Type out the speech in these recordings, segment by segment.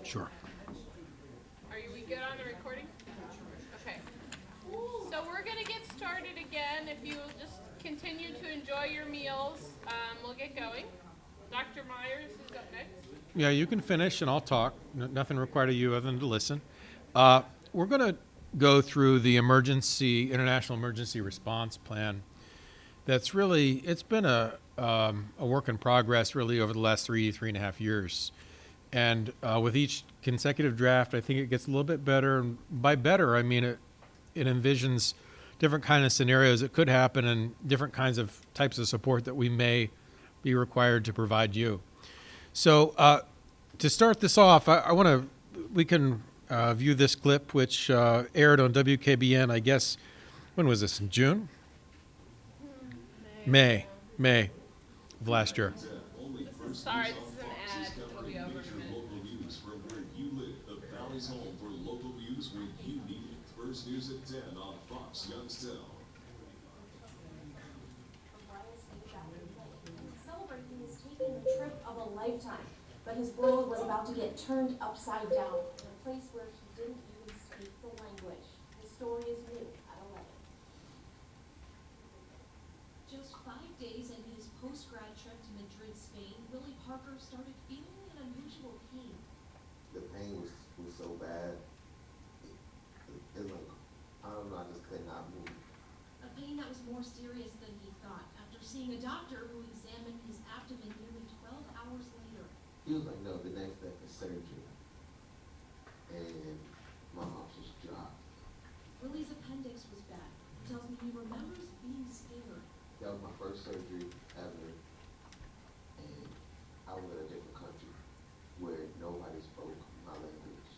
Sure. We good on the recording? Okay. So we're going to get started again. If you will just continue to enjoy your meals, we'll get going. Dr. Myers is up next. Yeah, you can finish and I'll talk. Nothing required of you other than to listen. We're going to go through the international emergency response plan. That's really, it's been a work in progress really over the last 3.5 years. And with each consecutive draft, I think it gets a little bit better. And by better, I mean it envisions different kind of scenarios that could happen and different kinds of types of support that we may be required to provide you. So to start this off, we can view this clip, which aired on WKBN, I guess, when was this, in June? May of last year. Sorry, this is an ad. It'll be over in a minute. Local news from where you live. The Valley's home for local news when you need it. First News at 10 on Fox Youngstown. Celebrating is taking the trip of a lifetime, but his world was about to get turned upside down in a place where he didn't even speak the language. His story is new at 11. Just 5 days into his post-grad trip to Madrid, Spain, Willie Parker started feeling an unusual pain. The pain was so bad. It like, I don't know, I just could not move. A pain that was more serious than he thought after seeing a doctor who examined his abdomen nearly 12 hours later. He was like, no, the next step is surgery. And my mom just dropped. Willie's appendix was bad. He tells me he remembers being scared. That was my first surgery ever. And I was in a different country where nobody spoke my language.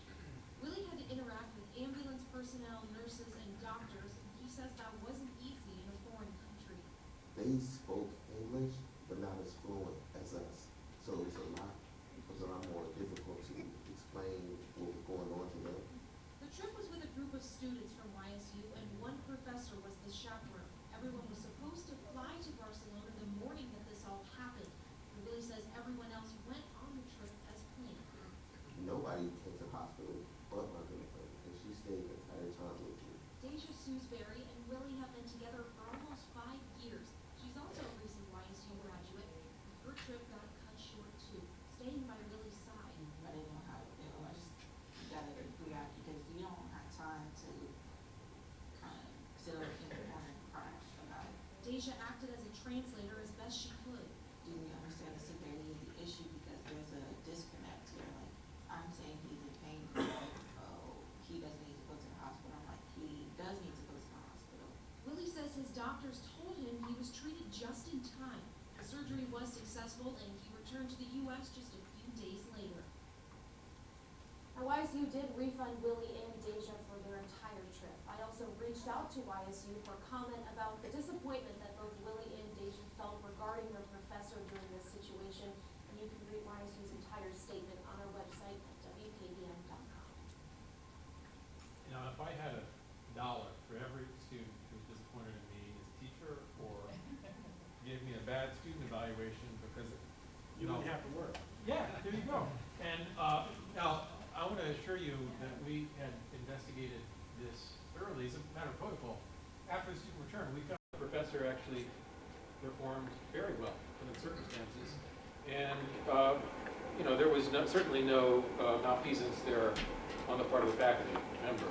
Willie had to interact with ambulance personnel, nurses, and doctors, and he says that wasn't easy in a foreign country. They spoke English, but not as fluent as us. So it was a lot more difficult to explain what was going on to them. The trip was with a group of students from YSU, and one professor was the chaperone. Everyone was supposed to fly to Barcelona the morning that this all happened. And Willie says everyone else went on the trip as planned. Nobody came to the hospital but my girlfriend, and she stayed the entire time with me. Deja Sewsbury and Willie have been together for almost 5 years. She's also a recent YSU graduate. Her trip got cut short too, staying by Willie's side. I didn't know how to feel. I just got to figure out because you don't have time to kind of sit up in the corner and cry about it. Deja acted as a translator as best she could. Do we understand the severity of the issue because there's a disconnect here? Like I'm saying he's in pain, but like, oh, he doesn't need to go to the hospital. I'm like, he does need to go to the hospital. Willie says his doctors told him he was treated just in time. The surgery was successful and he returned to the U.S. just a few days later. Now, YSU did refund Willie and Deja for their entire trip. I also reached out to YSU for comment about the disappointment that both Willie and Deja felt regarding their professor during this situation. And you can read YSU's entire statement on our website at WKBN.com. Now, if I had $1 for every student who was disappointed in me as a teacher or gave me a bad student evaluation because You wouldn't have to work. Yeah, there you go. And now, I want to assure you that we had investigated this thoroughly as a matter of protocol. After the student returned, we found the professor actually performed very well in the circumstances. And, there was certainly no malfeasance there on the part of the faculty member.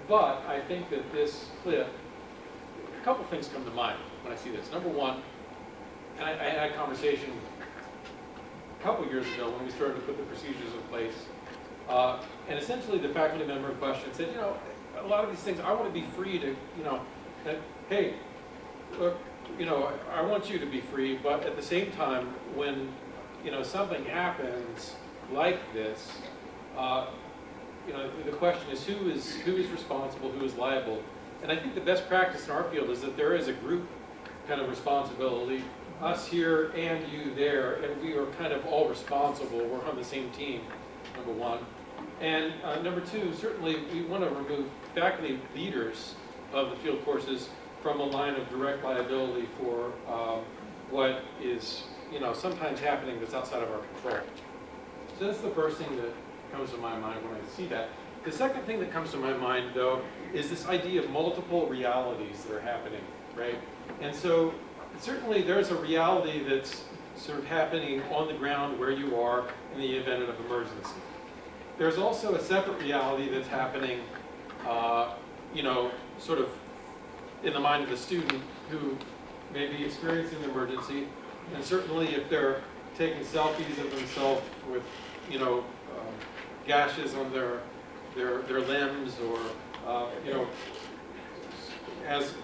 But I think that this clip, a couple things come to mind when I see this. Number one, and I had a conversation a couple years ago when we started to put the procedures in place. And essentially the faculty member in question said, a lot of these things, I want to be free to, that, hey, look, I want you to be free, but at the same time, when, something happens like this, the question is who is responsible, who is liable? And I think the best practice in our field is that there is a group kind of responsibility, us here and you there, and we are kind of all responsible. We're on the same team, number one. And number two, certainly we want to remove faculty leaders of the field courses from a line of direct liability for what is, sometimes happening that's outside of our control. So that's the first thing comes to my mind when I see that. The second thing that comes to my mind, though, is this idea of multiple realities that are happening, right? And so certainly there's a reality that's sort of happening on the ground where you are in the event of emergency. There's also a separate reality that's happening, you know, sort of in the mind of the student who may be experiencing an emergency, and certainly if they're taking selfies of themselves with, you know, gashes on their limbs, or you know, as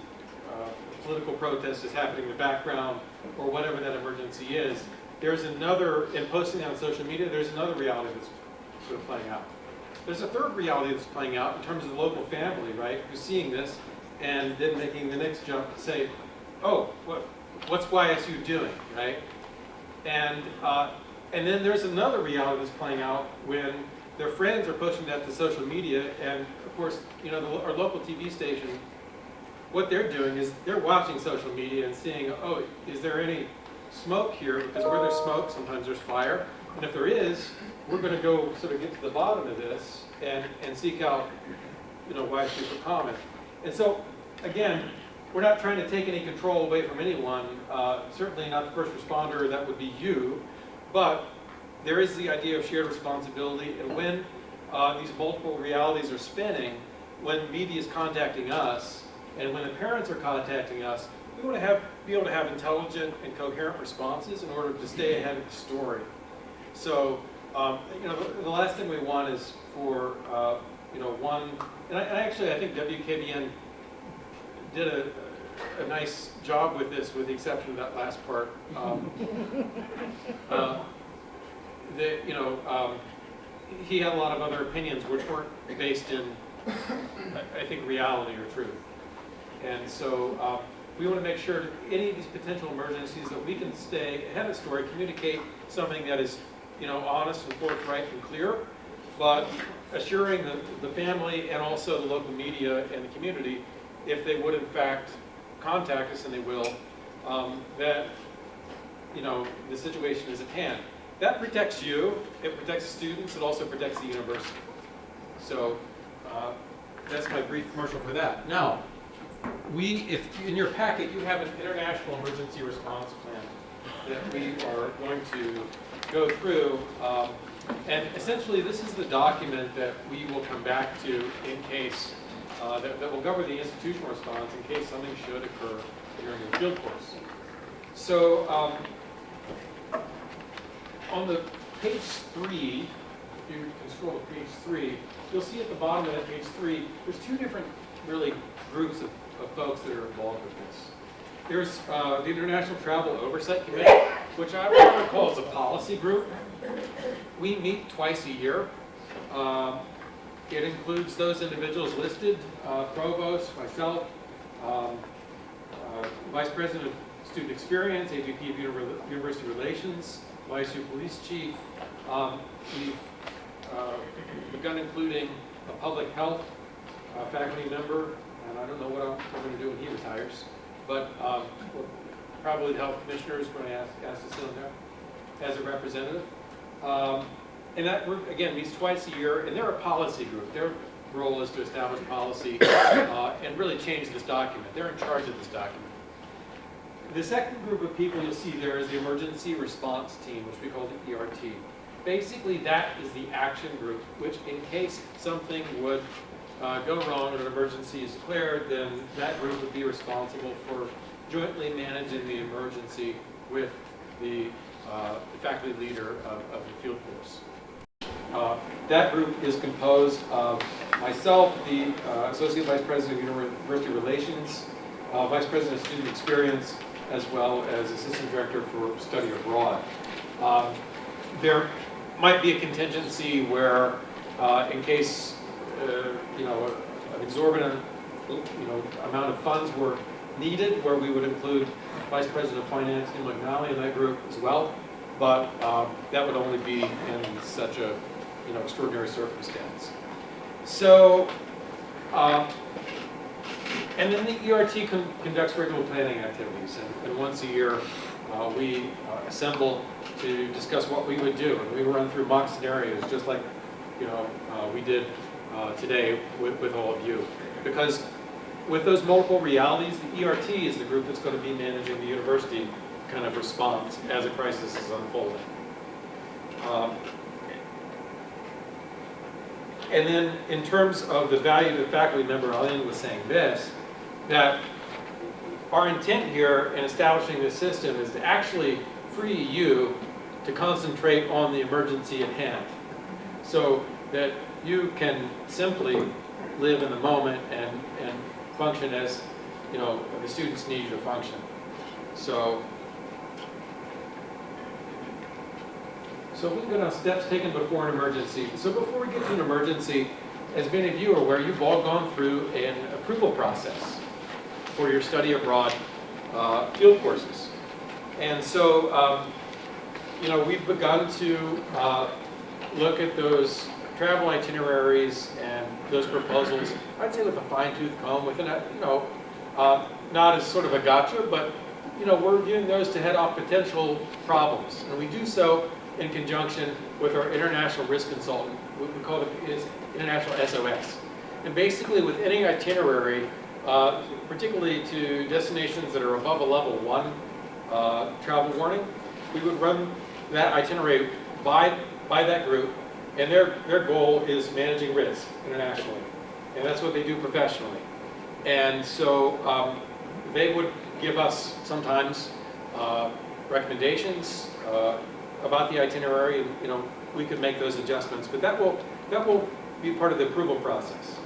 political protest is happening in the background, or whatever that emergency is, there's another, in posting on social media, there's another reality that's sort of playing out. There's a third reality that's playing out in terms of the local family, right, who's seeing this and then making the next jump to say, oh, what's YSU doing, right? And then there's another reality that's playing out when their friends are pushing that to social media, and of course, you know, our local TV station, what they're doing is they're watching social media and seeing, oh, is there any smoke here? Because where there's smoke, sometimes there's fire. And if there is, we're going to go sort of get to the bottom of this and seek out, you know, YSU for comment. And so, again, we're not trying to take any control away from anyone, certainly not the first responder, that would be you, but there is the idea of shared responsibility, and when these multiple realities are spinning, when media is contacting us, and when the parents are contacting us, we want to be able to have intelligent and coherent responses in order to stay ahead of the story. So, you know, the last thing we want is for, you know, and I think WKBN did a nice job with this, with the exception of that last part. You know, he had a lot of other opinions which weren't based in, I think, reality or truth. And so we want to make sure that any of these potential emergencies that we can stay ahead of the story, communicate something that is, you know, honest and forthright and clear, but assuring the family and also the local media and the community, if they would in fact contact us, and they will, that, you know, the situation is at hand. That protects you, it protects the students, it also protects the university. So that's my brief commercial for that. Now, if in your packet you have an international emergency response plan that we are going to go through, and essentially this is the document that we will come back to in case, that will govern the institutional response in case something should occur during the field course. So on the page 3, if you can scroll to page 3, you'll see at the bottom of that page 3, there's two different really groups of folks that are involved with this. There's the International Travel Oversight Committee, which I would call as a policy group. We meet twice a year. It includes those individuals listed, Provost, myself, Vice President of Student Experience, AVP of University Relations, YSU Police Chief. We've begun including a public health faculty member, and I don't know what I'm going to do when he retires, but probably the health commissioners when I ask to sit on there as a representative. And that group, again, meets twice a year, and they're a policy group. Their role is to establish policy and really change this document. They're in charge of this document. The second group of people you'll see there is the Emergency Response Team, which we call the ERT. Basically, that is the action group, which in case something would go wrong and an emergency is declared, then that group would be responsible for jointly managing the emergency with the faculty leader of the field course. That group is composed of myself, the Associate Vice President of University Relations, Vice President of Student Experience, as well as Assistant Director for Study Abroad. There might be a contingency where, in case you know, an exorbitant amount of funds were needed, where we would include Vice President of Finance Neil McNally in that group as well, but that would only be in such a extraordinary circumstance. So, and then the ERT conducts regular planning activities, and once a year we assemble to discuss what we would do, and we run through mock scenarios, just like we did today with all of you. Because with those multiple realities, the ERT is the group that's going to be managing the university kind of response as a crisis is unfolding. And then in terms of the value to the faculty member, Eileen was saying this, that our intent here in establishing this system is to actually free you to concentrate on the emergency at hand, so that you can simply live in the moment and function as the students need you to function. So if we can go down steps taken before an emergency. So before we get to an emergency, as many of you are aware, you've all gone through an approval process for your study abroad field courses. And so, we've begun to look at those travel itineraries and those proposals, I'd say with a fine-tooth comb, with not as sort of a gotcha, but we're viewing those to head off potential problems. And we do so in conjunction with our international risk consultant. We call it is International SOS. And basically with any itinerary, particularly to destinations that are above a level 1 travel warning, we would run that itinerary by that group, and their goal is managing risk internationally. And that's what they do professionally. And so they would give us sometimes recommendations about the itinerary, and we could make those adjustments, but that will be part of the approval process.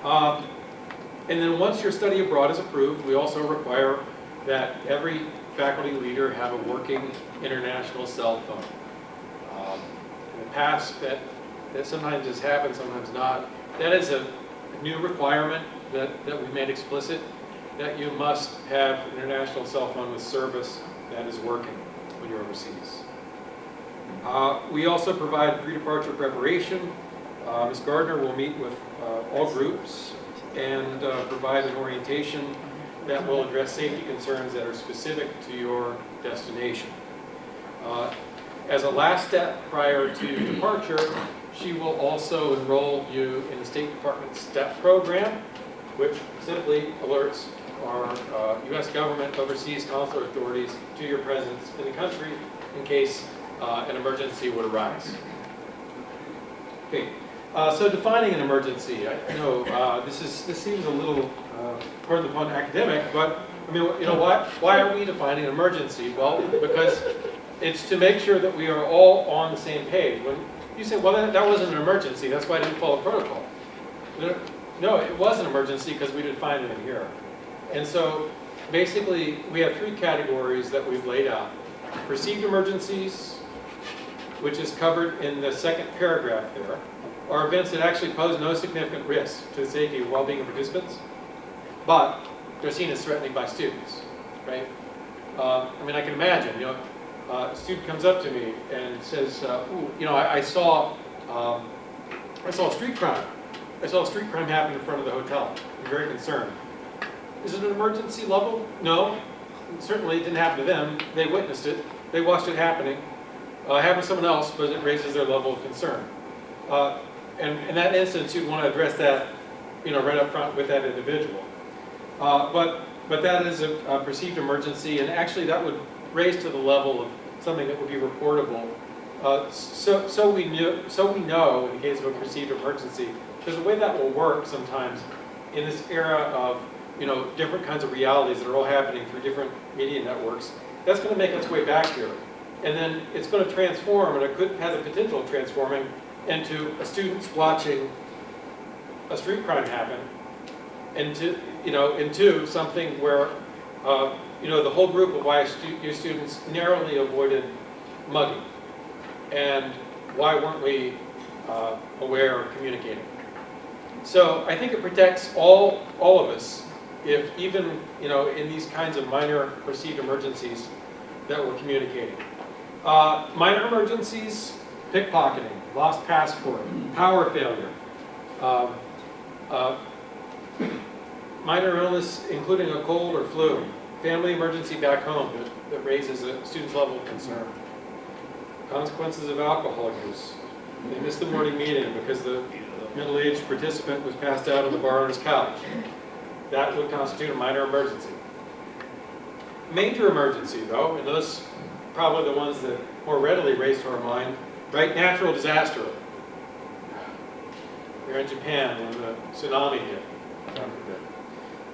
And then once your study abroad is approved, we also require that every faculty leader have a working international cell phone. In the past, that sometimes has happened, sometimes not. That is a new requirement that we made explicit, that you must have an international cell phone with service that is working when you're overseas. We also provide pre-departure preparation. Ms. Gardner will meet with all groups and provide an orientation that will address safety concerns that are specific to your destination. As a last step prior to departure, she will also enroll you in the State Department STEP program, which simply alerts our U.S. government overseas consular authorities to your presence in the country in case an emergency would arise. Okay, so defining an emergency. I know this seems a little, pardon the pun, academic, but I mean, why are we defining an emergency? Well, because it's to make sure that we are all on the same page. When you say, well, that wasn't an emergency, that's why I didn't follow protocol. No, it was an emergency because we defined it in here. And so basically, we have 3 categories that we've laid out. Perceived emergencies, which is covered in the second paragraph there, are events that actually pose no significant risk to the safety and well-being of participants, but they're seen as threatening by students, right? I mean, I can imagine, a student comes up to me and says, I saw a street crime. I saw a street crime happen in front of the hotel. I'm very concerned. Is it an emergency level? No. Certainly it didn't happen to them. They witnessed it. They watched it happening. It happened to someone else, but it raises their level of concern. And in that instance, you'd want to address that, right up front with that individual. But that is a perceived emergency, and actually that would raise to the level of something that would be reportable. So we know in the case of a perceived emergency, there's a way that will work sometimes in this era of different kinds of realities that are all happening through different media networks. That's going to make its way back here. And then it's going to transform, and it has a potential of transforming into a student's watching a street crime happen, into something where the whole group of YSU students narrowly avoided mugging. And why weren't we aware or communicating? So I think it protects all of us if even in these kinds of minor perceived emergencies that we're communicating. Minor emergencies: pickpocketing, lost passport, power failure, minor illness including a cold or flu, family emergency back home that raises a student's level of concern, consequences of alcohol use, They missed the morning meeting because the middle-aged participant was passed out on the borrower's couch. That would constitute a minor emergency. Major emergency, though, and those probably the ones that more readily race to our mind, right? Natural disaster. We're in Japan when the tsunami hit.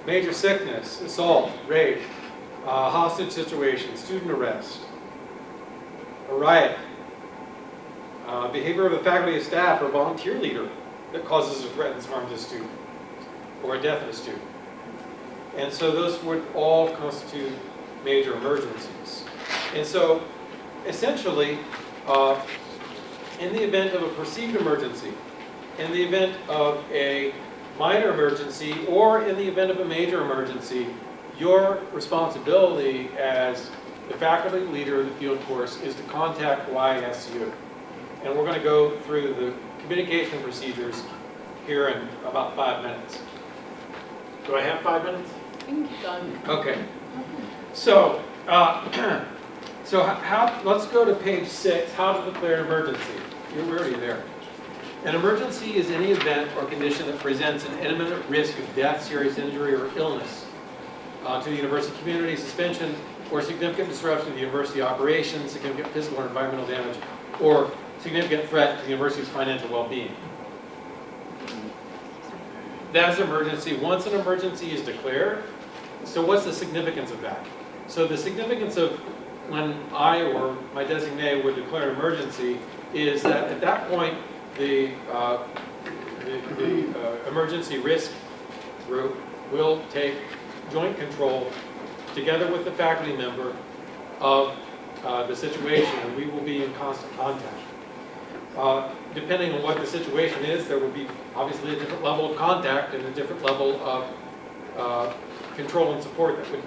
Major sickness, assault, rape, hostage situation, student arrest, a riot, behavior of a faculty, staff, or volunteer leader that causes or threatens harm to a student, or a death of a student. And so those would all constitute major emergencies. And so essentially, in the event of a perceived emergency, in the event of a minor emergency, or in the event of a major emergency, your responsibility as the faculty leader of the field course is to contact YSU. And we're going to go through the communication procedures here in about 5 minutes. Do I have 5 minutes? Okay. So, let's go to page 6, how to declare an emergency. You're already there. An emergency is any event or condition that presents an imminent risk of death, serious injury, or illness to the university community, suspension, or significant disruption to the university operations, significant physical or environmental damage, or significant threat to the university's financial well-being. That's an emergency. Once an emergency is declared, so what's the significance of that? So the significance of when I or my designee would declare an emergency is that at that point, the emergency risk group will take joint control together with the faculty member of the situation, and we will be in constant contact. Depending on what the situation is, there will be obviously a different level of contact and a different level of control and support that would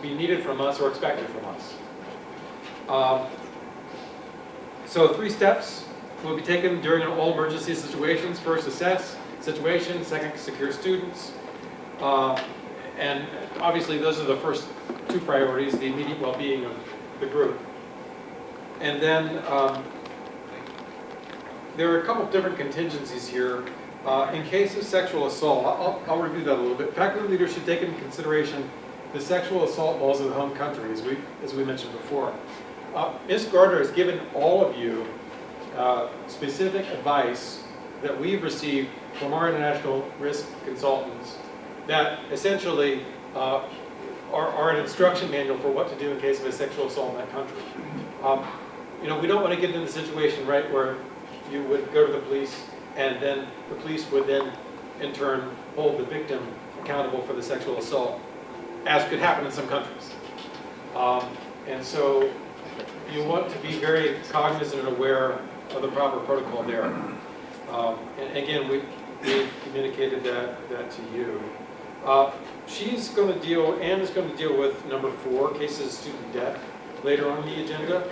be needed from us or expected from us. So 3 steps will be taken during all emergency situations. First, assess situation. Second, secure students. And obviously those are the first 2 priorities, the immediate well-being of the group. And then there are a couple of different contingencies here. In case of sexual assault, I'll review that a little bit. Faculty leaders should take into consideration the sexual assault laws of the home country, as we mentioned before. Ms. Gardner has given all of you specific advice that we've received from our international risk consultants that essentially are an instruction manual for what to do in case of a sexual assault in that country. We don't want to get in the situation, right, where you would go to the police and then the police would then, in turn, hold the victim accountable for the sexual assault, as could happen in some countries. And so you want to be very cognizant and aware of the proper protocol there. And again, we've communicated that to you. She's going to deal, Anne is going to deal with number 4, cases of student death, later on in the agenda.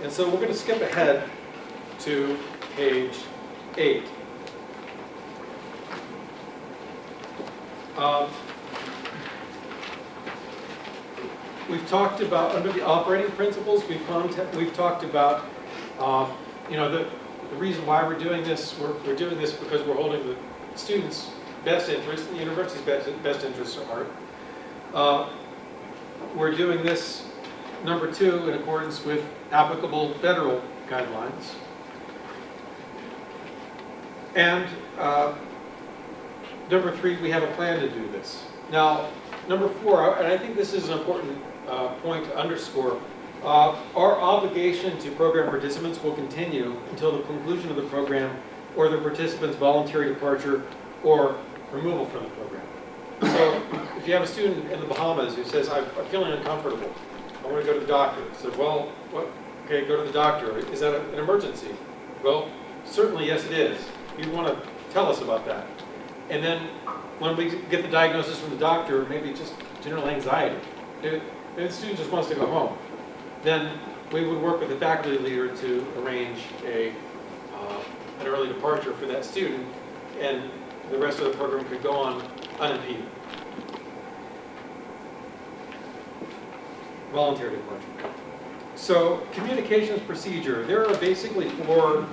And so we're going to skip ahead to page 8. We've talked about, under the operating principles, we've talked about, the reason why we're doing this. We're doing this because we're holding the students' best interest and the university's best interests at heart. We're doing this, number 2, in accordance with applicable federal guidelines. And number 3, we have a plan to do this. Now, number 4, and I think this is an important point to underscore, our obligation to program participants will continue until the conclusion of the program or the participant's voluntary departure or removal from the program. So if you have a student in the Bahamas who says, I'm feeling uncomfortable, I want to go to the doctor. So, well, okay, go to the doctor. Is that an emergency? Well, certainly yes it is. You want to tell us about that. And then when we get the diagnosis from the doctor, maybe just general anxiety. If the student just wants to go home, then we would work with the faculty leader to arrange an early departure for that student, and the rest of the program could go on unimpeded. Voluntary departure. So communications procedure, there are basically four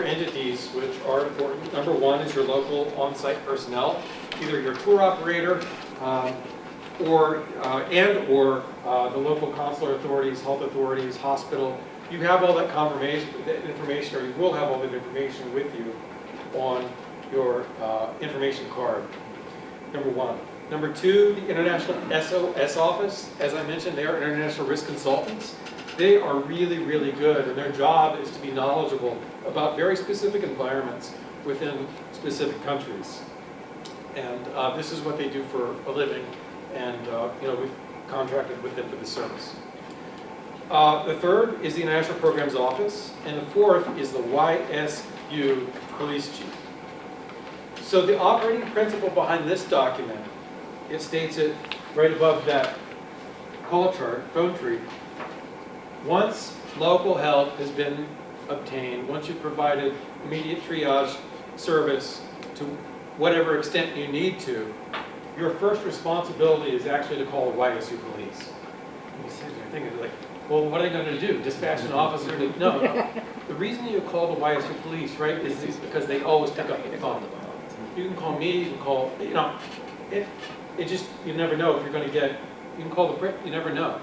entities which are important. Number one is your local on-site personnel, either your tour operator or the local consular authorities, health authorities, hospital. You have all that information, or you will have all that information with you on your information card, number one. Number two, the International SOS Office. As I mentioned, they are international risk consultants. They are really, really good, and their job is to be knowledgeable about very specific environments within specific countries. And this is what they do for a living, and we've contracted with them for the service. The third is the International Programs Office, and the fourth is the YSU Police Chief. So the operating principle behind this document, it states it right above that call chart, phone tree. Once local help has been obtained, once you've provided immediate triage service to whatever extent you need to, your first responsibility is actually to call the YSU police. And you sit there thinking, like, well, what are they going to do? Dispatch an officer to... No. The reason you call the YSU police, right, is because they always pick up the phone. You can call me, you can call, it just, you never know if you're going to get, you can call the prick, you never know.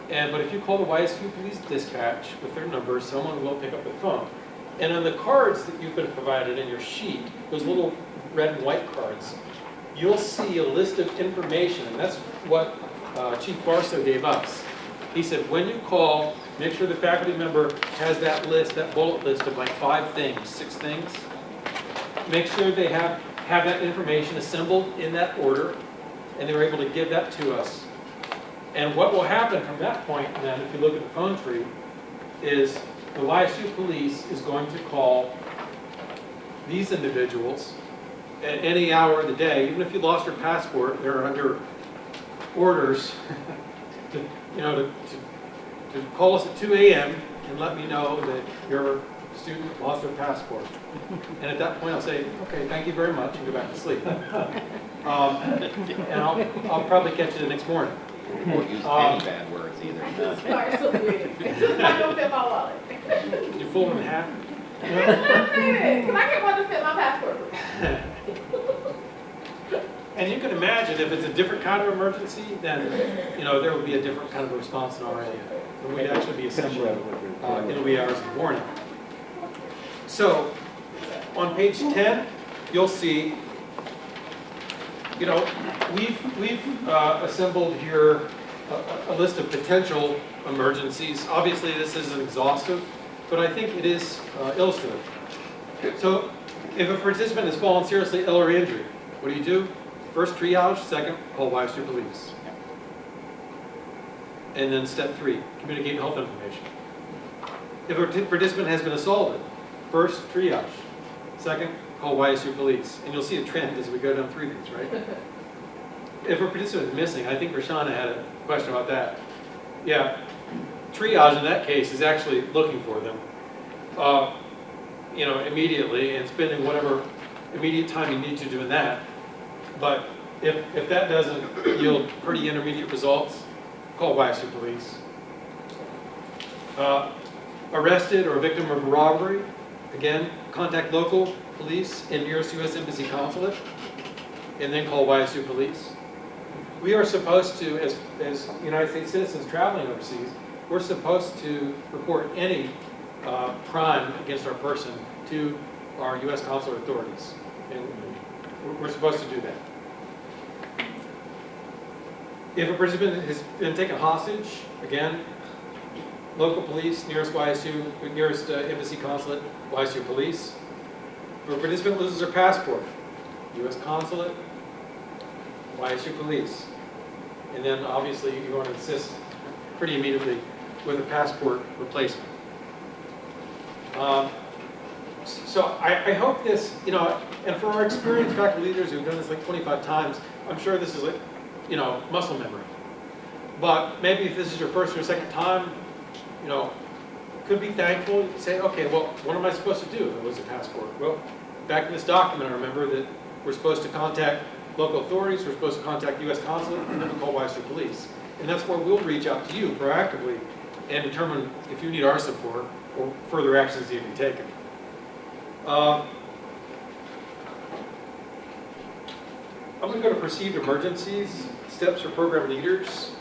But if you call the YSU police dispatch with their number, someone will pick up the phone. And on the cards that you've been provided in your sheet, those little red and white cards, you'll see a list of information, and that's what Chief Barstow gave us. He said, when you call, make sure the faculty member has that list, that bullet list of like 5 things, 6 things. Make sure they have that information assembled in that order, and they're able to give that to us. And what will happen from that point then, if you look at the phone tree, is the YSU police is going to call these individuals at any hour of the day. Even if you lost your passport, they're under orders to call us at 2 a.m. and let me know that your student lost their passport. And at that point, I'll say, okay, thank you very much, and go back to sleep. And I'll probably catch you the next morning. We won't use any bad words either. Just not gonna fit my wallet. You fold them in half? Can I get one to fit my passport? And you can imagine if it's a different kind of emergency, then there would be a different kind of response on our end. There would actually be assembly in the wee hours of the morning. So on page 10, you'll see, we've assembled here a list of potential emergencies. Obviously, this isn't exhaustive, but I think it is illustrative. So if a participant has fallen seriously ill or injured, what do? First, triage. Second, call YSU police. And then step 3, communicate health information. If a participant has been assaulted, first, triage. Second, call YSU police. And you'll see a trend as we go down through these, right? If a participant is missing, I think Rashana had a question about that. Yeah, triage in that case is actually looking for them, immediately and spending whatever immediate time you need to doing that. But if that doesn't yield pretty intermediate results, call YSU police. Arrested or a victim of robbery, again, contact local police and nearest U.S. Embassy consulate, and then call YSU police. We are supposed to, as United States citizens traveling overseas, we're supposed to report any crime against our person to our U.S. consular authorities. And we're supposed to do that. If a participant has been taken hostage, again, local police, nearest embassy consulate, YSU police. If a participant loses their passport, U.S. consulate, YSU police. And then obviously you want to assist pretty immediately with a passport replacement. So I hope this, and for our experienced faculty leaders who've done this like 25 times, I'm sure this is like, muscle memory. But maybe if this is your first or second time, could be thankful. You say, okay, well, what am I supposed to do if it was a passport? Well, back in this document, I remember that we're supposed to contact local authorities, we're supposed to contact U.S. consulate, and then we call YSU police. And that's where we'll reach out to you proactively and determine if you need our support or further actions need to be taken. I'm going to go to perceived emergencies, steps for program leaders.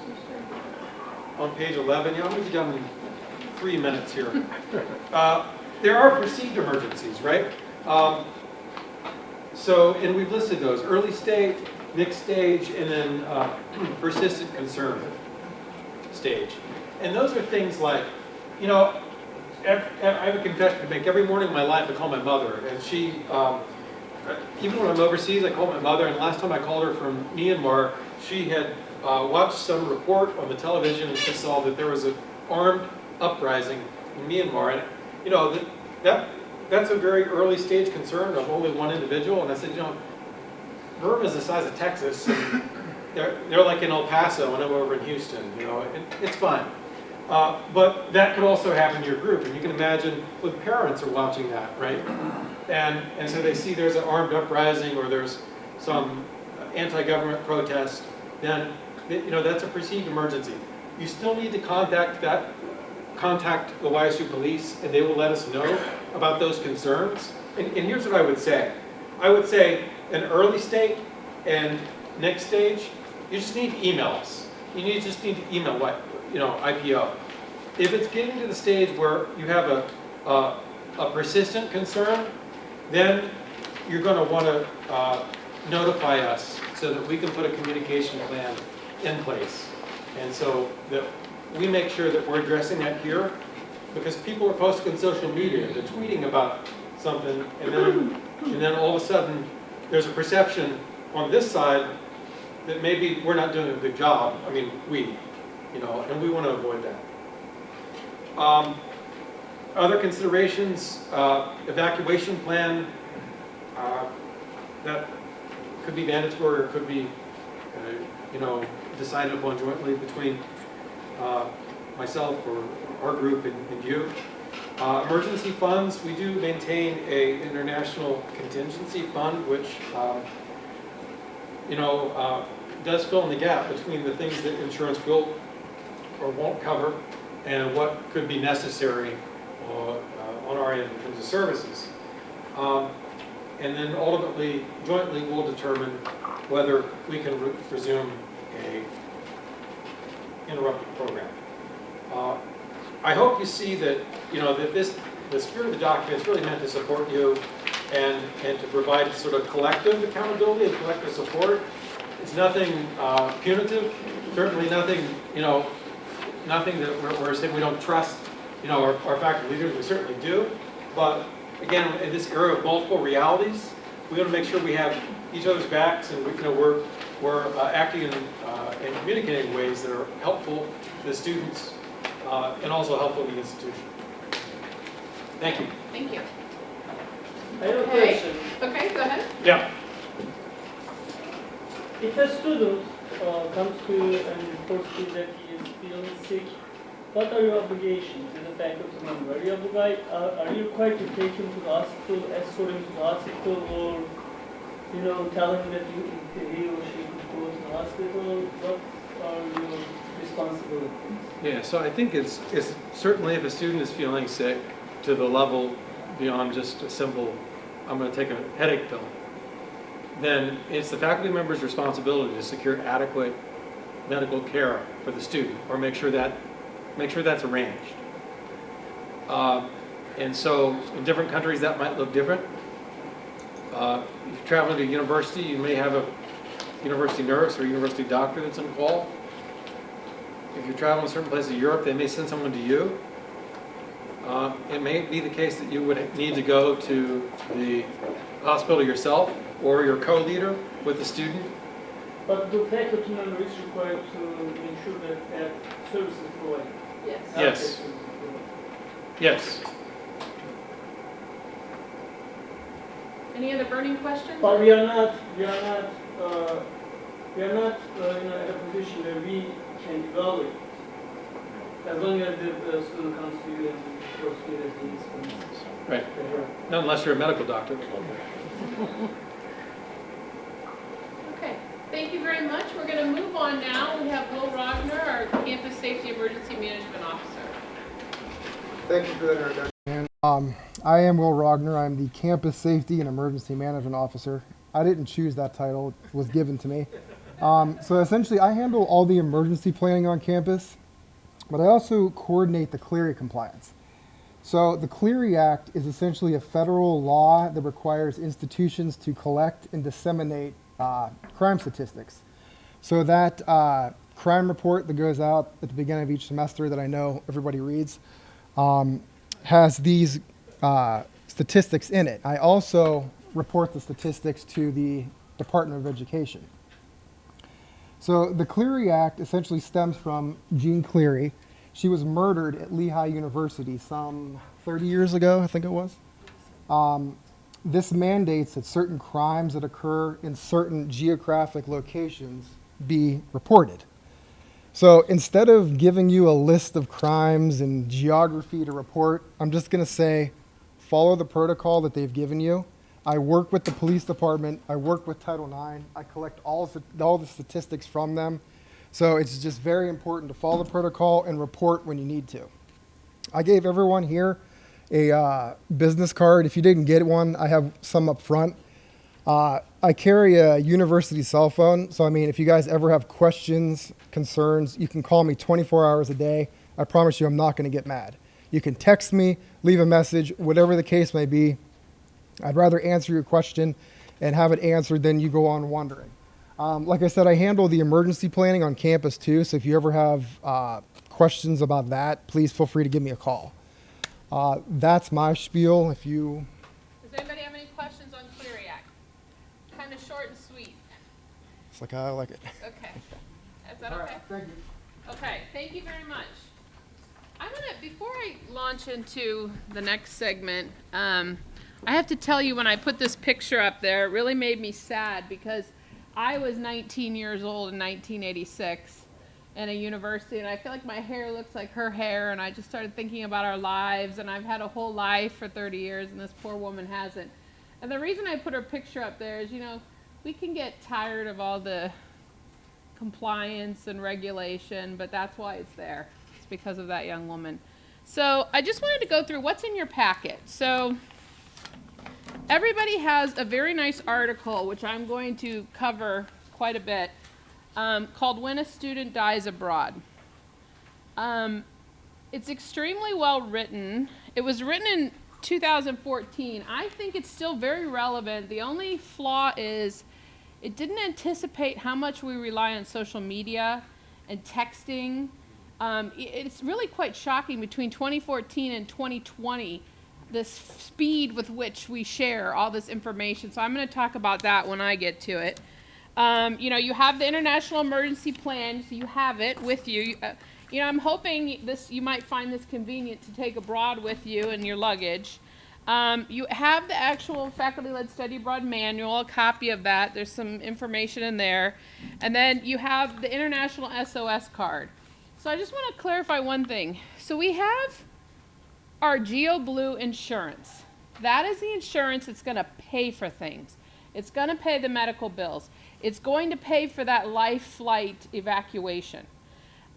On page 11, yeah, I'm going to be done in 3 minutes here. There are perceived emergencies, right? And we've listed those: early stage, mixed stage, and then persistent concern stage. And those are things like, you know, I have a confession to make. Every morning of my life, I call my mother, and she, even when I'm overseas, I call my mother. And last time I called her from Myanmar, she had watched some report on the television, and she saw that there was an armed uprising in Myanmar. And you know that's a very early stage concern of only one individual. And I said, you know, Burma is the size of Texas. And they're like in El Paso, and I'm over in Houston. You know, it's fine. But that could also happen in your group, and you can imagine when parents are watching that, right? And so they see there's an armed uprising or there's some anti-government protest, then you know that's a perceived emergency. You still need to contact the YSU police, and they will let us know about those concerns. And here's what I would say. I would say an early state and next stage, you just need to email us. You just need to email IPO. If it's getting to the stage where you have a persistent concern, then you're going to want to notify us so that we can put a communication plan in place. And so that we make sure that we're addressing that here, because people are posting on social media, they're tweeting about something, and then all of a sudden there's a perception on this side that maybe we're not doing a good job. I mean, and we want to avoid that. Other considerations, evacuation plan, that could be mandatory or could be, decided upon jointly between myself or our group and you. Emergency funds, we do maintain an international contingency fund, which, does fill in the gap between the things that insurance will or won't cover and what could be necessary on our end in terms of services. And then ultimately, jointly, we'll determine whether we can resume a interrupted program. I hope you see that, that the spirit of the document is really meant to support you and to provide sort of collective accountability and collective support. It's nothing punitive, certainly nothing, nothing that we're saying we don't trust, our faculty leaders. We certainly do. But again, in this era of multiple realities, we want to make sure we have each other's backs, and we're acting and communicating in ways that are helpful to the students and also helpful to the institution. Thank you. Thank you. I have a Okay. question. Okay, go ahead. Yeah. If a student comes to you and reports to you that he is feeling sick, what are your obligations as a faculty member? Are you required to take him to the hospital, escort him to the hospital, or tell him that he or she could go to the hospital? What are your responsibilities? Yeah, so I think it's certainly if a student is feeling sick to the level beyond just a simple, I'm going to take a headache pill, then it's the faculty member's responsibility to secure adequate medical care for the student, or make sure that's arranged. And so in different countries that might look different. If you're traveling to a university, you may have a university nurse or a university doctor that's on call. If you're traveling to certain places in Europe, they may send someone to you. It may be the case that you would need to go to the hospital yourself or your co-leader with the student. But the faculty member is required to ensure that service is provided. Yes. Yes. Yes. Any other burning questions? But we are not at a position where we can evaluate. As long as the student comes to you and reports to you that he is feeling sick. Right. Not unless you're a medical doctor. Okay, thank you very much. We're going to move on now. We have Will Rogner, Safety Emergency Management Officer. Thank you for that introduction. I am Will Rogner. I'm the Campus Safety and Emergency Management Officer. I didn't choose that title. It was given to me. So essentially, I handle all the emergency planning on campus, but I also coordinate the Clery compliance. So the Clery Act is essentially a federal law that requires institutions to collect and disseminate crime statistics. So that crime report that goes out at the beginning of each semester that I know everybody reads has these statistics in it. I also report the statistics to the Department of Education. So the Clery Act essentially stems from Jean Clery. She was murdered at Lehigh University some 30 years ago, I think it was. This mandates that certain crimes that occur in certain geographic locations be reported. So instead of giving you a list of crimes and geography to report, I'm just going to say, follow the protocol that they've given you. I work with the police department. I work with Title IX. I collect all the statistics from them. So it's just very important to follow the protocol and report when you need to. I gave everyone here a business card. If you didn't get one, I have some up front. I carry a university cell phone, so I mean, if you guys ever have questions, concerns, you can call me 24 hours a day. I promise you I'm not going to get mad. You can text me, leave a message, whatever the case may be. I'd rather answer your question and have it answered than you go on wondering. Like I said, I handle the emergency planning on campus too, so if you ever have questions about that, please feel free to give me a call. That's my spiel. If you... Does anybody have any questions on Clery Act? Kind of short and sweet. It's like, I like it. Okay. Is that All okay? right, thank you. Okay, thank you very much. Before I launch into the next segment, I have to tell you, when I put this picture up there, it really made me sad because I was 19 years old in 1986 in a university, and I feel like my hair looks like her hair, and I just started thinking about our lives, and I've had a whole life for 30 years, and this poor woman hasn't. And the reason I put her picture up there is, you know, we can get tired of all the compliance and regulation, but that's why it's there. It's because of that young woman. So I just wanted to go through what's in your packet. So everybody has a very nice article, which I'm going to cover quite a bit, called When a Student Dies Abroad. It's extremely well written. It was written in 2014. I think it's still very relevant. The only flaw is it didn't anticipate how much we rely on social media and texting. It's really quite shocking between 2014 and 2020, the speed with which we share all this information. So I'm going to talk about that when I get to it. You know, you have the International Emergency Plan, so you have it with you. You know, I'm hoping you might find this convenient to take abroad with you in your luggage. You have the actual faculty-led study abroad manual, a copy of that. There's some information in there. And then you have the International SOS card. So I just want to clarify one thing. So we have our GeoBlue insurance. That is the insurance that's going to pay for things. It's going to pay the medical bills. It's going to pay for that life flight evacuation.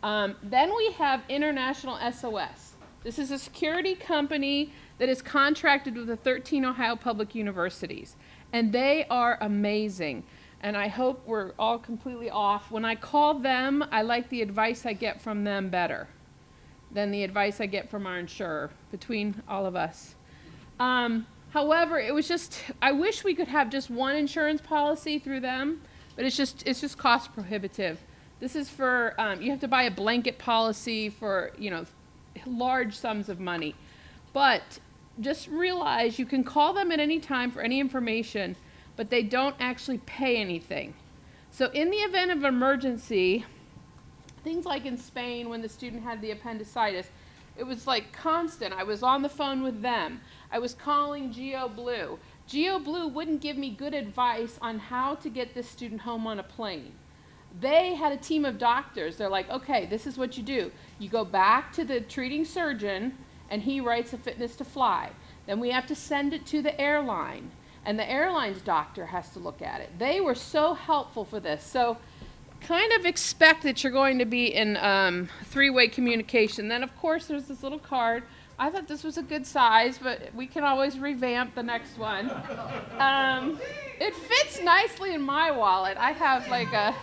Then we have International SOS. This is a security company that is contracted with the 13 Ohio public universities. And they are amazing. And I hope we're all completely off. When I call them, I like the advice I get from them better than the advice I get from our insurer, between all of us. However, it was just, I wish we could have just one insurance policy through them, but it's just cost prohibitive. This is for, you have to buy a blanket policy for, you know, large sums of money. But just realize you can call them at any time for any information, but they don't actually pay anything. So in the event of emergency, things like in Spain when the student had the appendicitis, it was like constant. I was on the phone with them. I was calling GeoBlue. GeoBlue wouldn't give me good advice on how to get this student home on a plane. They had a team of doctors. They're like, okay, this is what you do. You go back to the treating surgeon, and he writes a fitness to fly. Then we have to send it to the airline, and the airline's doctor has to look at it. They were so helpful for this. So kind of expect that you're going to be in three-way communication. Then, of course, there's this little card. I thought this was a good size, but we can always revamp the next one. It fits nicely in my wallet. I have like a...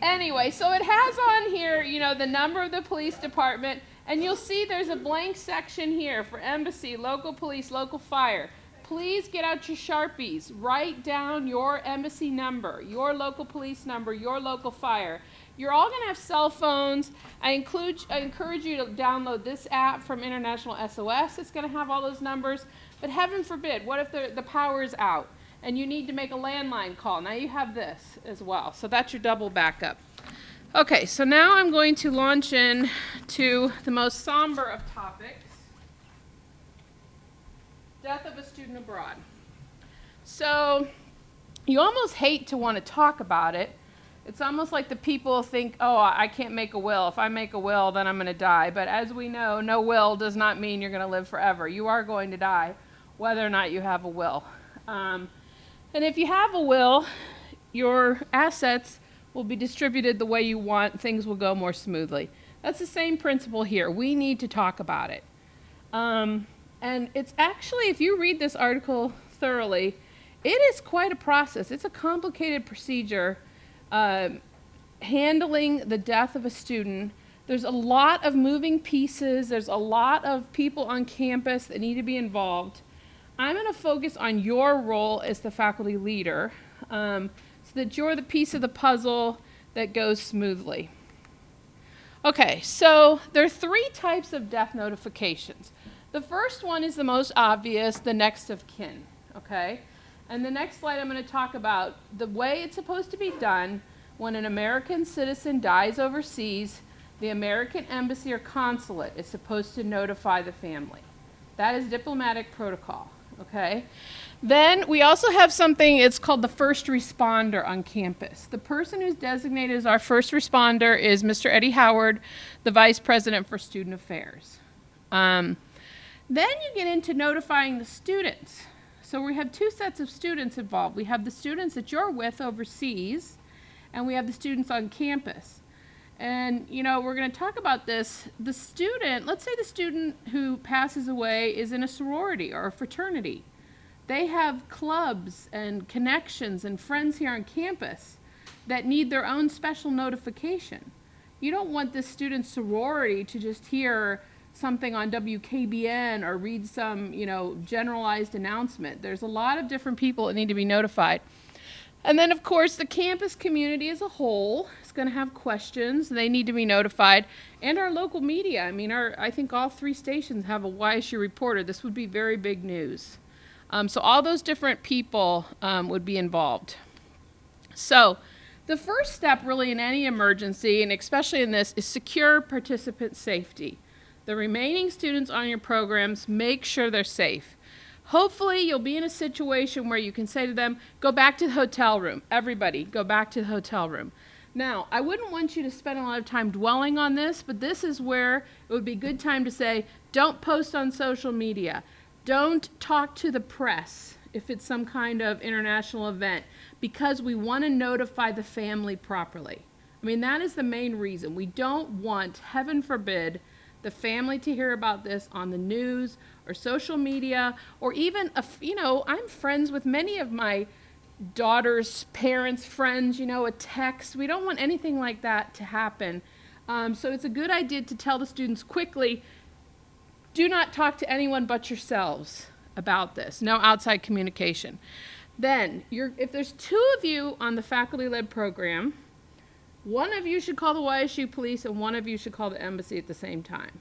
Anyway, so it has on here, you know, the number of the police department, and you'll see there's a blank section here for embassy, local police, local fire. Please get out your Sharpies. Write down your embassy number, your local police number, your local fire. You're all going to have cell phones. I encourage you to download this app from International SOS. It's going to have all those numbers. But heaven forbid, what if the power is out and you need to make a landline call? Now you have this as well. So that's your double backup. Okay, so now I'm going to launch in to the most somber of topics. Death of a student abroad. So you almost hate to want to talk about it. It's almost like the people think, oh, I can't make a will. If I make a will, then I'm going to die. But as we know, no will does not mean you're going to live forever. You are going to die, whether or not you have a will. And if you have a will, your assets will be distributed the way you want. Things will go more smoothly. That's the same principle here. We need to talk about it. And it's actually, if you read this article thoroughly, it is quite a process. It's a complicated procedure. Handling the death of a student. There's a lot of moving pieces. There's a lot of people on campus that need to be involved. I'm going to focus on your role as the faculty leader so that you're the piece of the puzzle that goes smoothly. Okay, so there are three types of death notifications. The first one is the most obvious, the next of kin, okay? And the next slide I'm going to talk about the way it's supposed to be done when an American citizen dies overseas. The American embassy or consulate is supposed to notify the family. That is diplomatic protocol, okay? Then we also have something, it's called the first responder on campus. The person who's designated as our first responder is Mr. Eddie Howard, the Vice President for Student Affairs. Then you get into notifying the students. So we have two sets of students involved. We have the students that you're with overseas, and we have the students on campus. And, you know, we're going to talk about this. The student, let's say the student who passes away is in a sorority or a fraternity. They have clubs and connections and friends here on campus that need their own special notification. You don't want this student sorority to just hear something on WKBN or read some, you know, generalized announcement. There's a lot of different people that need to be notified. And then, of course, the campus community as a whole is going to have questions. They need to be notified. And our local media. I mean, I think all three stations have a YSU reporter. This would be very big news. So all those different people would be involved. So the first step really in any emergency, and especially in this, is secure participant safety. The remaining students on your programs, make sure they're safe. Hopefully you'll be in a situation where you can say to them, go back to the hotel room. Everybody, go back to the hotel room. Now, I wouldn't want you to spend a lot of time dwelling on this, but this is where it would be a good time to say, don't post on social media. Don't talk to the press if it's some kind of international event, because we want to notify the family properly. I mean, that is the main reason. We don't want, heaven forbid, the family to hear about this on the news or social media, or even, you know, I'm friends with many of my daughter's parents' friends, you know, a text. We don't want anything like that to happen. So it's a good idea to tell the students quickly, do not talk to anyone but yourselves about this. No outside communication. Then, if there's two of you on the faculty-led program, one of you should call the YSU police and one of you should call the embassy at the same time.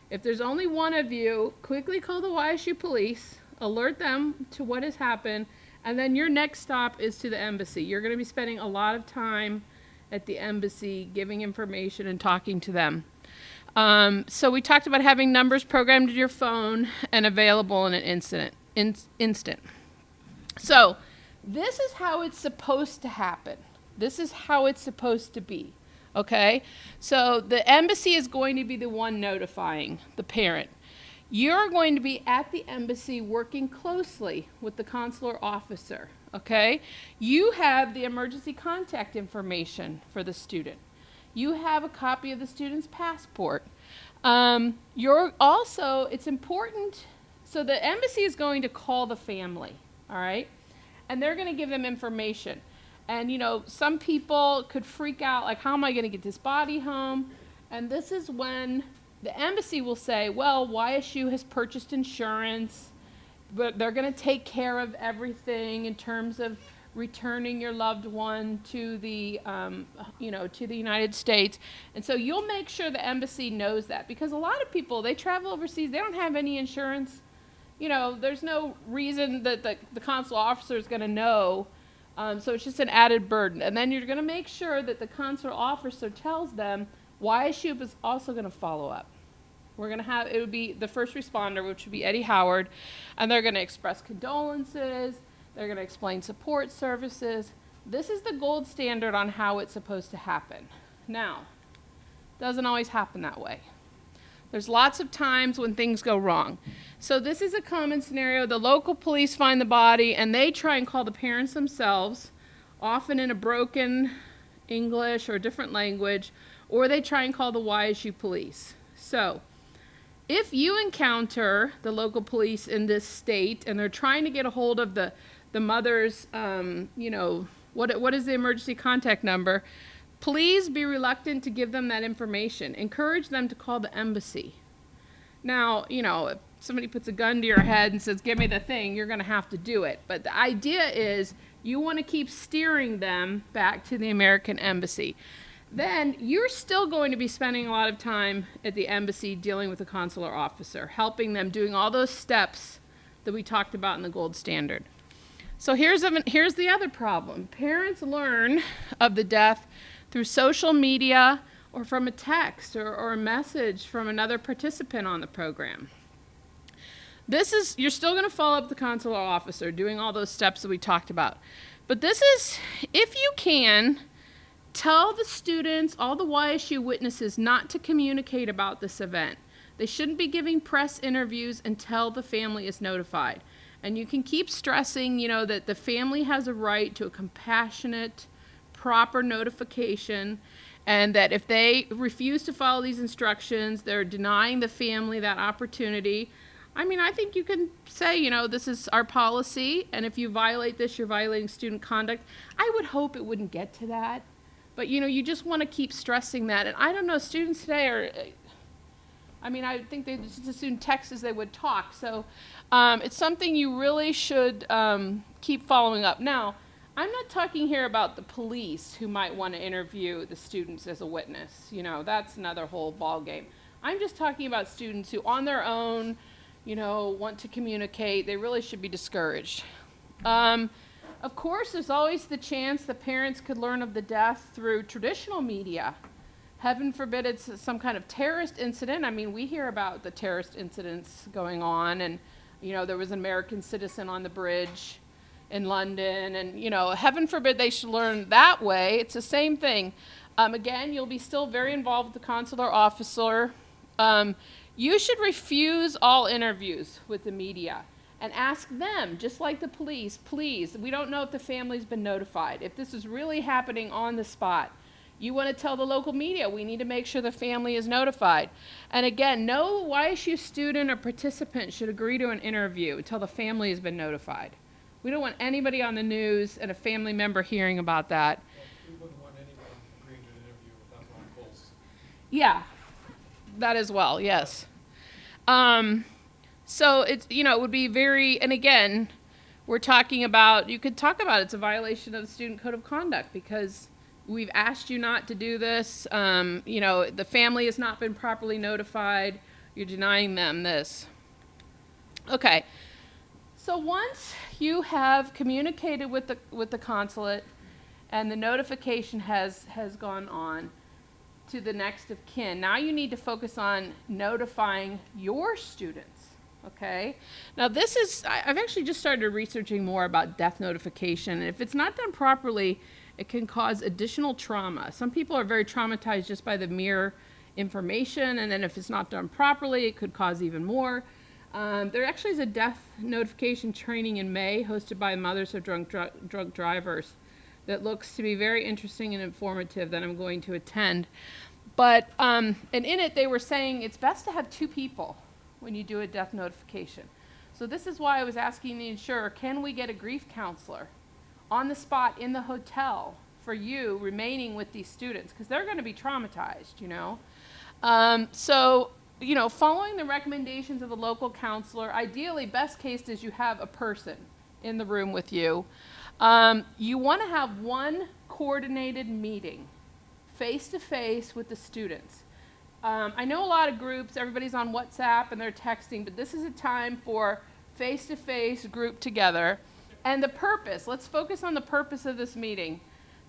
If there's only one of you, quickly call the YSU police, alert them to what has happened, and then your next stop is to the embassy. You're going to be spending a lot of time at the embassy giving information and talking to them. So we talked about having numbers programmed to your phone and available in an instant. So this is how it's supposed to happen. This is how it's supposed to be, okay? So the embassy is going to be the one notifying the parent. you're going to be at the embassy working closely with the consular officer, okay? You have the emergency contact information for the student. You have a copy of the student's passport. It's important, so the embassy is going to call the family, all right? And they're going to give them information. And, some people could freak out, like, how am I going to get this body home? And this is when the embassy will say, well, YSU has purchased insurance, but they're going to take care of everything in terms of returning your loved one to the, to the United States. And so you'll make sure the embassy knows that, because a lot of people, they travel overseas, they don't have any insurance. There's no reason that the consular officer is going to know. So it's just an added burden. And then you're going to make sure that the consular officer tells them YSU is also going to follow up. It would be the first responder, which would be Eddie Howard, and they're going to express condolences. They're going to explain support services. This is the gold standard on how it's supposed to happen. Now, it doesn't always happen that way. There's lots of times when things go wrong. So this is a common scenario. The local police find the body, and they try and call the parents themselves, often in a broken English or a different language, or they try and call the YSU police. So if you encounter the local police in this state, and they're trying to get a hold of the mother's, what is the emergency contact number, please be reluctant to give them that information. Encourage them to call the embassy. Now, if somebody puts a gun to your head and says, give me the thing, you're going to have to do it. But the idea is you want to keep steering them back to the American embassy. Then you're still going to be spending a lot of time at the embassy dealing with the consular officer, helping them, doing all those steps that we talked about in the gold standard. So here's the other problem. Parents learn of the death through social media or from a text or a message from another participant on the program. You're still going to follow up the consular officer, doing all those steps that we talked about. But this is, if you can, tell the students, all the YSU witnesses, not to communicate about this event. They shouldn't be giving press interviews until the family is notified. And you can keep stressing, that the family has a right to a compassionate, proper notification, and that if they refuse to follow these instructions, they're denying the family that opportunity. I think you can say, this is our policy, and if you violate this, you're violating student conduct. I would hope it wouldn't get to that. But, you just want to keep stressing that. And I don't know, students today are, I think they just as soon text as they would talk. So it's something you really should keep following up. Now, I'm not talking here about the police who might want to interview the students as a witness. That's another whole ball game. I'm just talking about students who on their own, want to communicate. They really should be discouraged. Of course, there's always the chance that parents could learn of the death through traditional media. Heaven forbid it's some kind of terrorist incident. We hear about the terrorist incidents going on, and, there was an American citizen on the bridge in London, and, heaven forbid they should learn that way. It's the same thing. Again, you'll be still very involved with the consular officer. You should refuse all interviews with the media and ask them, just like the police, please, we don't know if the family's been notified. If this is really happening on the spot, you want to tell the local media, we need to make sure the family is notified. And again, no YSU student or participant should agree to an interview until the family has been notified. We don't want anybody on the news and a family member hearing about that. We wouldn't want anyone agreeing to an interview without going pulse. Yeah, that as well, yes. So it's, it would be very, and again, we're talking about, you could talk about it's a violation of the student code of conduct because we've asked you not to do this. The family has not been properly notified. You're denying them this. Okay. So once you have communicated with the consulate and the notification has gone on to the next of kin, now you need to focus on notifying your students. Okay. Now I've actually just started researching more about death notification. And if it's not done properly, it can cause additional trauma. Some people are very traumatized just by the mere information. And then if it's not done properly, it could cause even more. There actually is a death notification training in May hosted by Mothers of Drunk Drivers that looks to be very interesting and informative that I'm going to attend. But, and in it they were saying it's best to have 2 people when you do a death notification. So this is why I was asking the insurer, can we get a grief counselor on the spot in the hotel for you remaining with these students? Because they're going to be traumatized, you know. So, you know, following the recommendations of the local counselor, ideally, best case is you have a person in the room with you. You want to have one coordinated meeting, face-to-face with the students. I know a lot of groups, everybody's on WhatsApp and they're texting, but this is a time for face-to-face group together. And the purpose, let's focus on the purpose of this meeting.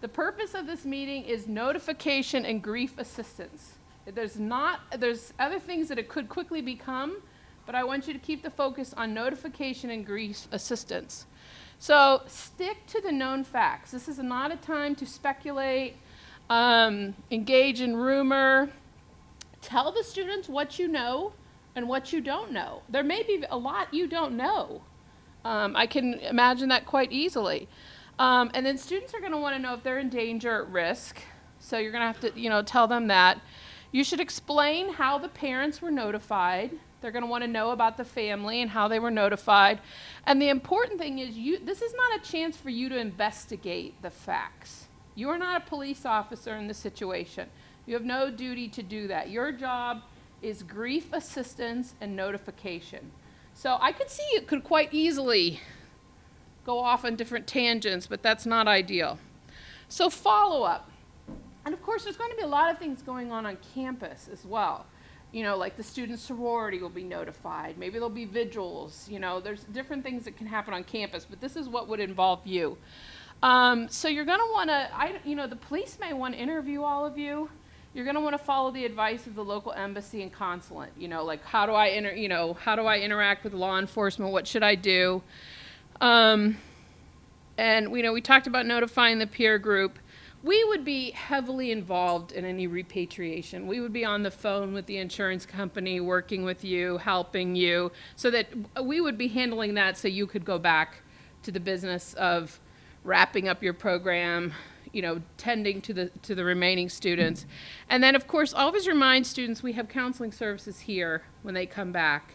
The purpose of this meeting is notification and grief assistance. There's other things that it could quickly become, but I want you to keep the focus on notification and grief assistance. So stick to the known facts. This is not a time to speculate, engage in rumor. Tell the students what you know and what you don't know. There may be a lot you don't know. I can imagine that quite easily. And then students are going to want to know if they're in danger or at risk. So you're going to have to, you know, tell them that. You should explain how the parents were notified. They're going to want to know about the family and how they were notified. And the important thing is this is not a chance for you to investigate the facts. You are not a police officer in this situation. You have no duty to do that. Your job is grief assistance and notification. So I could see it could quite easily go off on different tangents, but that's not ideal. So follow-up. And of course, there's going to be a lot of things going on campus as well. You know, like the student sorority will be notified. Maybe there'll be vigils. You know, there's different things that can happen on campus, but this is what would involve you. So you're going to want to, you know, the police may want to interview all of you. You're going to want to follow the advice of the local embassy and consulate. You know, like how do I interact with law enforcement? What should I do? And you know, we talked about notifying the peer group. We would be heavily involved in any repatriation. We would be on the phone with the insurance company, working with you, helping you, so that we would be handling that so you could go back to the business of wrapping up your program, you know, tending to the remaining students. And then, of course, always remind students we have counseling services here when they come back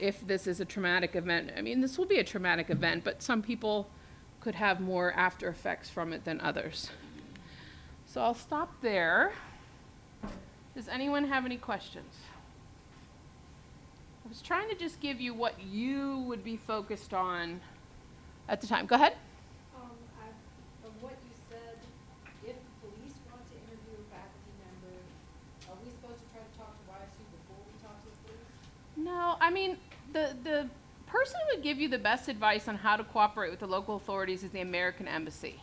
if this is a traumatic event. I mean, this will be a traumatic event, but some people could have more after effects from it than others. So I'll stop there. Does anyone have any questions? I was trying to just give you what you would be focused on at the time. Go ahead. From what you said, if police want to interview a faculty member, are we supposed to try to talk to YSU before we talk to the police? No, I mean, the person who would give you the best advice on how to cooperate with the local authorities is the American Embassy.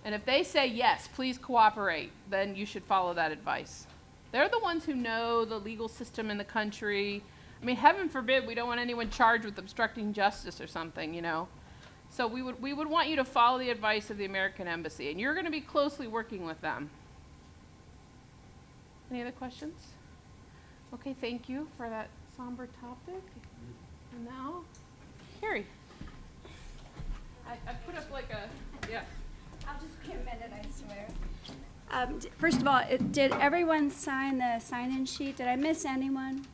And if they say, yes, please cooperate, then you should follow that advice. They're the ones who know the legal system in the country. I mean, heaven forbid we don't want anyone charged with obstructing justice or something, you know. So we would want you to follow the advice of the American Embassy, and you're going to be closely working with them. Any other questions? Okay, thank you for that somber topic. And now, Carrie. I put up like a, yeah. I'll just be a minute, I swear. First of all, did everyone sign the sign-in sheet? Did I miss anyone?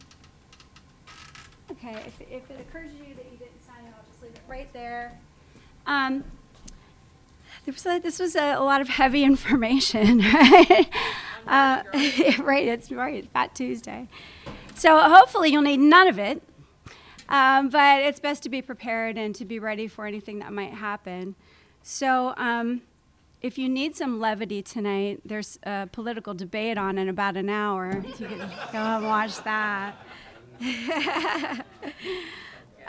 Okay, if it occurs to you that you didn't sign it, I'll just leave it right there. This was a lot of heavy information, right? Right, it's right, Fat Tuesday. So hopefully you'll need none of it, but it's best to be prepared and to be ready for anything that might happen. So if you need some levity tonight, there's a political debate on in about an hour. You can go and watch that.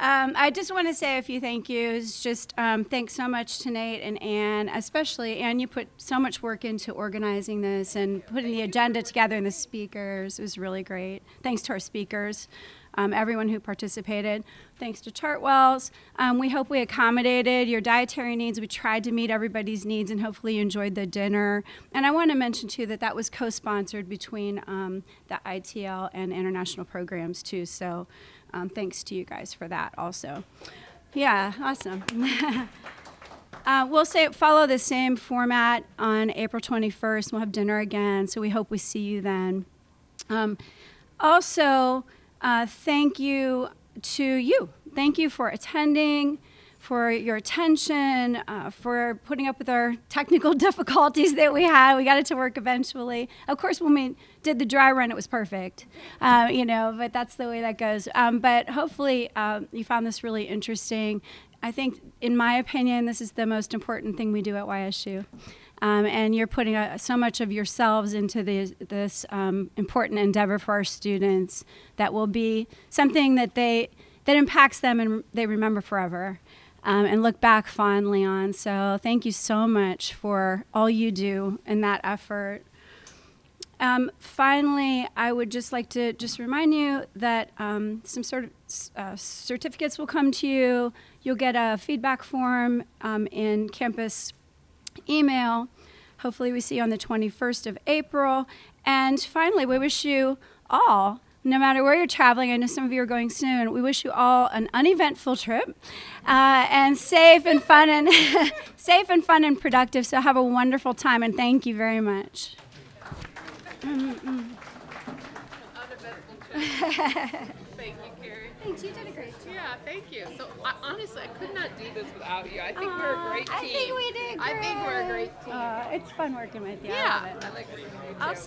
I just want to say a few thank yous. Just thanks so much to Nate and Ann, especially Ann. You put so much work into organizing this and putting the agenda together and the speakers. It was really great. Thanks to our speakers, everyone who participated. Thanks to Chartwells. We hope we accommodated your dietary needs. We tried to meet everybody's needs, and hopefully you enjoyed the dinner. And I want to mention, too, that was co-sponsored between the ITL and international programs, too. So thanks to you guys for that also. Yeah, awesome. We'll follow the same format on April 21st. We'll have dinner again, so we hope we see you then. Also, thank you to you. Thank you for attending, for your attention, for putting up with our technical difficulties that we had. We got it to work eventually. Of course, when we did the dry run, it was perfect, but that's the way that goes. But hopefully you found this really interesting. I think, in my opinion, this is the most important thing we do at YSU. And you're putting so much of yourselves into this important endeavor for our students that will be something that impacts them and they remember forever. And look back fondly on. So thank you so much for all you do in that effort. Finally, I would just like to remind you that some sort of certificates will come to you. You'll get a feedback form in campus email. Hopefully we see you on the 21st of April. And finally, we wish you all, no matter where you're traveling, I know some of you are going soon, we wish you all an uneventful trip and safe and fun and productive. So have a wonderful time, and thank you very much. Thank you, Carrie. Thanks, you did a great job. Yeah, thank you. So honestly, I could not do this without you. I think we're a great team. I think we did great. I think we're a great team. It's fun working with you. Yeah, I love it. I like working with you. I'll too.